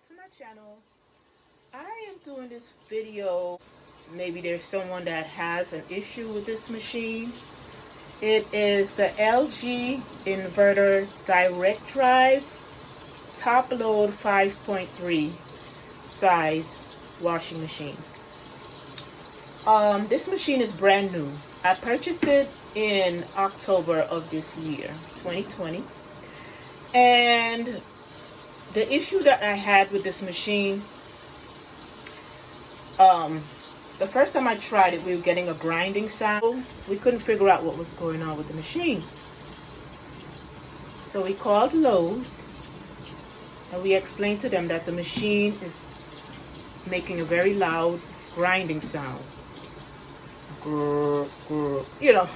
to my channel. I am doing this video. Maybe there's someone that has an issue with this machine. It is the LG inverter direct drive top load 5.3 size washing machine. This machine is brand new. I purchased it in October of this year, 2020. And the issue that I had with this machine, the first time I tried it, we were getting a grinding sound. We couldn't figure out what was going on with the machine. So we called Lowe's and we explained to them that the machine is making a very loud grinding sound. You know,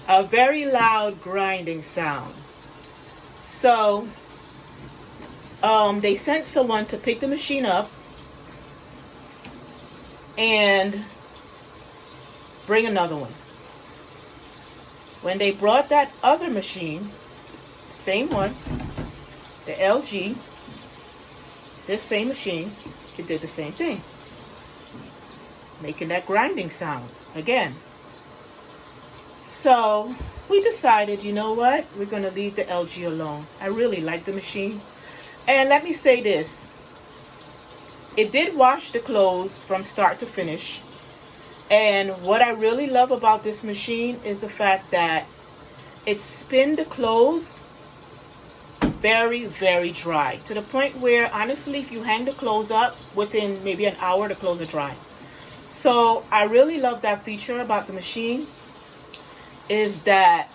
a very loud grinding sound. So they sent someone to pick the machine up and bring another one. When they brought that other machine, same one, the LG, this same machine, it did the same thing, making that grinding sound again. So we decided, you know what, we're going to leave the LG alone. I really like the machine. And let me say this, it did wash the clothes from start to finish. And what I really love about this machine is the fact that it spins the clothes very, very dry. To the point where, honestly, if you hang the clothes up, within maybe an hour, the clothes are dry. So I really love that feature about the machine, is that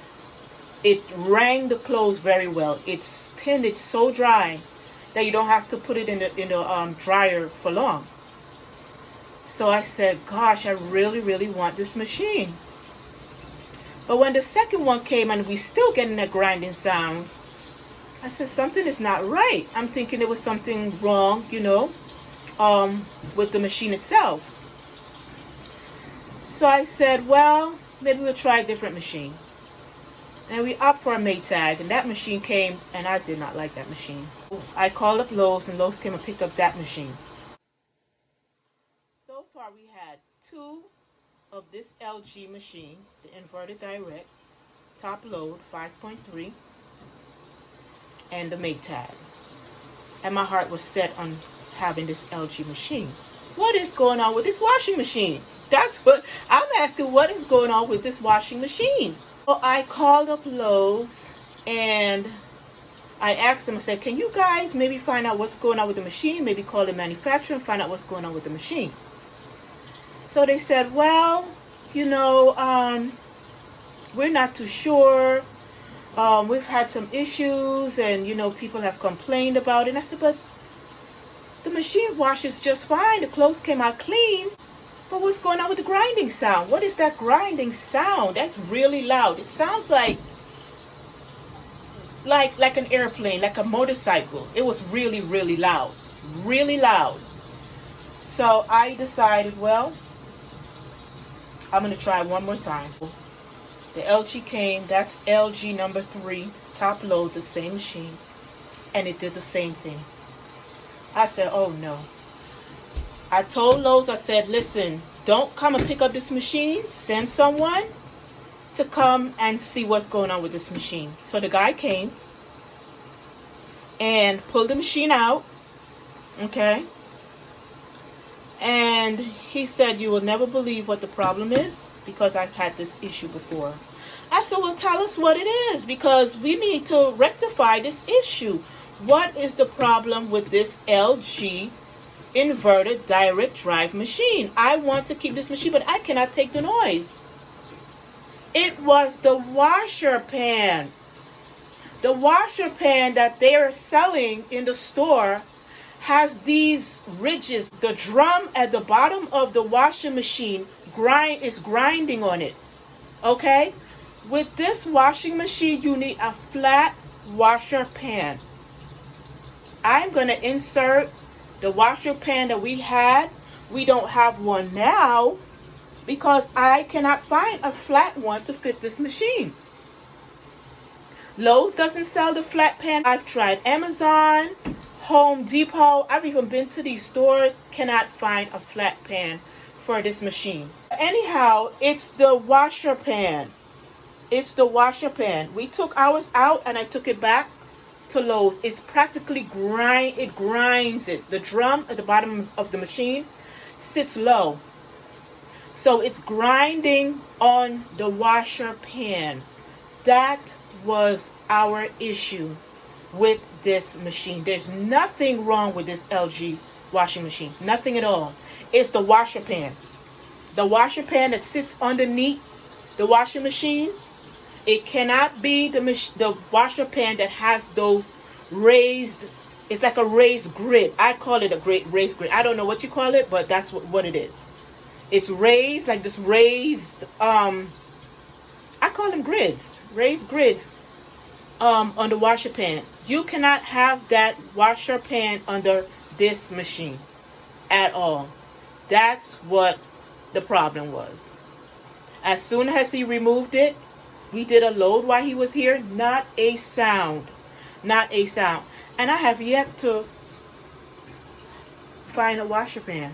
it wrang the clothes very well. It spins it so dry that you don't have to put it in the dryer for long. So I said, gosh, I really, really want this machine. But when the second one came and we still getting that grinding sound, I said, something is not right. I'm thinking there was something wrong, you know, with the machine itself. So I said, well, maybe we'll try a different machine. And we opted for a Maytag, and that machine came, and I did not like that machine. I called up Lowe's, and Lowe's came and picked up that machine. So far, we had two of this LG machine, the inverter direct, top load 5.3, and the Maytag. And my heart was set on having this LG machine. What is going on with this washing machine? That's what I'm asking. What is going on with this washing machine? So I called up Lowe's and I asked them, I said, can you guys maybe find out what's going on with the machine? Maybe call the manufacturer and find out what's going on with the machine. So they said, well, you know, we're not too sure. We've had some issues and, you know, people have complained about it. And I said, but the machine washes just fine. The clothes came out clean. But what's going on with the grinding sound? What is that grinding sound? That's really loud. It sounds like an airplane, like a motorcycle. It was really, really loud. Really loud. So I decided, well, I'm going to try one more time. The LG came. That's LG number 3, top load, the same machine. And it did the same thing. I said, oh no. I told Lowe's, I said, listen, don't come and pick up this machine. Send someone to come and see what's going on with this machine. So the guy came and pulled the machine out, okay? And he said, you will never believe what the problem is because I've had this issue before. I said, well, tell us what it is because we need to rectify this issue. What is the problem with this LG inverter direct drive machine? I want to keep this machine, but I cannot take the noise. It was the washer pan. The washer pan that they are selling in the store has these ridges. The drum at the bottom of the washing machine is grinding on it. Okay? With this washing machine, you need a flat washer pan. I'm going to insert the washer pan that we had. We don't have one now because I cannot find a flat one to fit this machine. Lowe's doesn't sell the flat pan. I've tried Amazon, Home Depot, I've even been to these stores, cannot find a flat pan for this machine. Anyhow, it's the washer pan. It's the washer pan. We took ours out and I took it back to Lowe's. It's practically it grinds it. The drum at the bottom of the machine sits low. So it's grinding on the washer pan. That was our issue with this machine. There's nothing wrong with this LG washing machine. Nothing at all. It's the washer pan. The washer pan that sits underneath the washing machine. It cannot be the washer pan that has those raised, it's like a raised grid. I call it a raised grid. I don't know what you call it, but that's what it is. It's raised, like this raised, I call them grids, raised grids on the washer pan. You cannot have that washer pan under this machine at all. That's what the problem was. As soon as he removed it, we did a load while he was here. Not a sound. Not a sound. And I have yet to find a washer pan.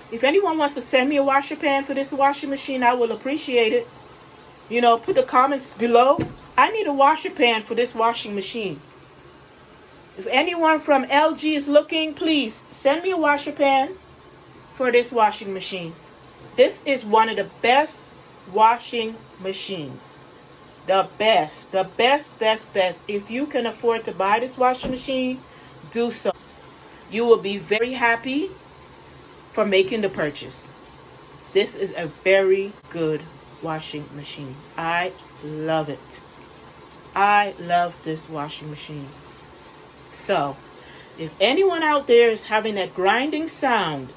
If anyone wants to send me a washer pan for this washing machine, I will appreciate it. You know, put the comments below. I need a washer pan for this washing machine. If anyone from LG is looking, please send me a washer pan for this washing machine. This is one of the best washing machines. The best. If you can afford to buy this washing machine, do so. You will be very happy for making the purchase. This is a very good washing machine. I love it. I love this washing machine. So, if anyone out there is having that grinding sound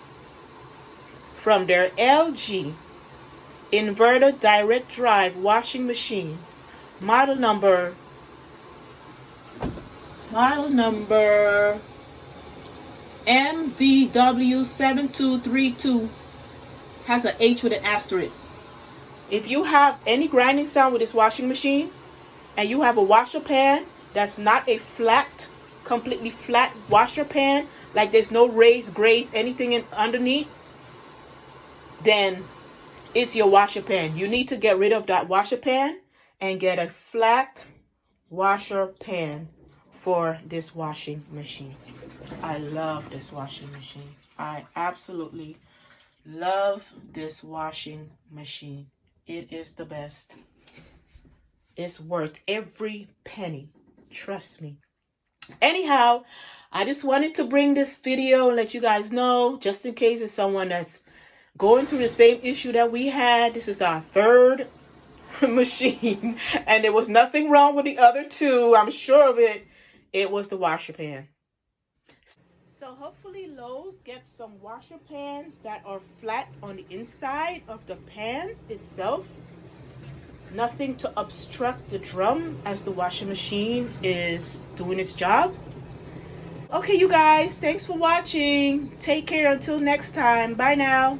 from their LG inverter direct drive washing machine, model number MVW7232, has an H with an asterisk. If you have any grinding sound with this washing machine and you have a washer pan that's not a flat, completely flat washer pan, like there's no raised grades, anything underneath, then it's your washer pan. You need to get rid of that washer pan and get a flat washer pan for this washing machine. I love this washing machine. I absolutely love this washing machine. It is the best. It's worth every penny. Trust me. Anyhow, I just wanted to bring this video and let you guys know, just in case it's someone that's going through the same issue that we had. This is our third machine, and there was nothing wrong with the other two. I'm sure of it. It was the washer pan. So hopefully Lowe's gets some washer pans that are flat on the inside of the pan itself. Nothing to obstruct the drum as the washing machine is doing its job. Okay, you guys, thanks for watching. Take care until next time. Bye now.